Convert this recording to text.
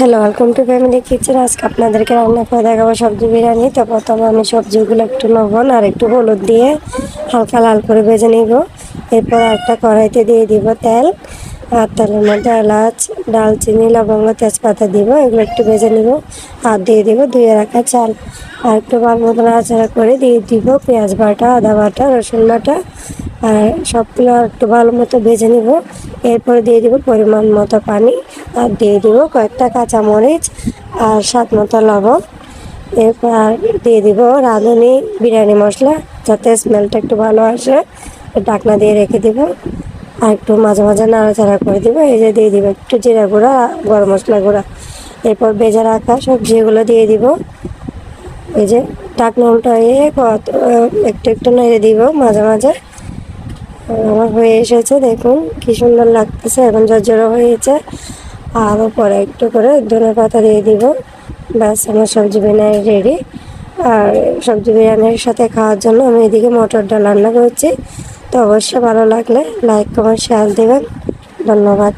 Hello, welcome to family kitchen. আজকে আপনাদেরকে রান্না করে দেখাবো সবজি বিরিয়ানি। তো প্রথমে আমি সবজিগুলো একটু লবণ আর একটু হলুদ দিয়ে হালকা লাল করে ভেজে নিব। এরপর একটা কড়াইতে দিয়ে দিব তেল, আর তেলের মধ্যে এলাচ, দারচিনি, লবঙ্গ, তেজপাতা দিব। এগুলো একটু ভেজে নিব আর দিয়ে দিব ধুয়ে রাখা চাল। আর একটু ভালো মতো নাড়াচাড়া করে দিয়ে দিব পেঁয়াজ বাটা, আদা বাটা, রসুন বাটা, আর সবগুলো একটু ভালো মতো ভেজে নিব। এরপর দিয়ে দিব পরিমাণ মতো পানি, আর দিয়ে দিব কয়েকটা কাঁচামরিচ আর স্বাদ মতো লবণ। এরপর দিয়ে দিব রাঁধুনি বিরিয়ানি মশলা, যাতে স্মেলটা একটু ভালো আসে। ঢাকনা দিয়ে রেখে দিব আর একটু মাঝে মাঝে নাড়াচাড়া করে দিব। এই যে দিয়ে দিব একটু জিরা গুঁড়া, গরম মশলা গুঁড়া। এরপর ভেজে রাখা সবজিগুলো দিয়ে দিব। এই যে ঢাকনা উল্টাইয়ে একটু একটু নেড়ে দিব মাঝে মাঝে। আমার হয়ে এসেছে, দেখুন কি সুন্দর লাগতেছে, এখন ঝরঝরে হয়েছে। আর উপরে একটু করে ধনেপাতা দিয়ে দিব। ব্যাস, আমার সবজি বিরিয়ানি রেডি। আর সবজি বিরিয়ানির সাথে খাওয়ার জন্য আমি এদিকে মটর ডাল রান্না করেছি। তো অবশ্যই ভালো লাগলে লাইক, কমেন্ট, শেয়ার দেবেন। ধন্যবাদ।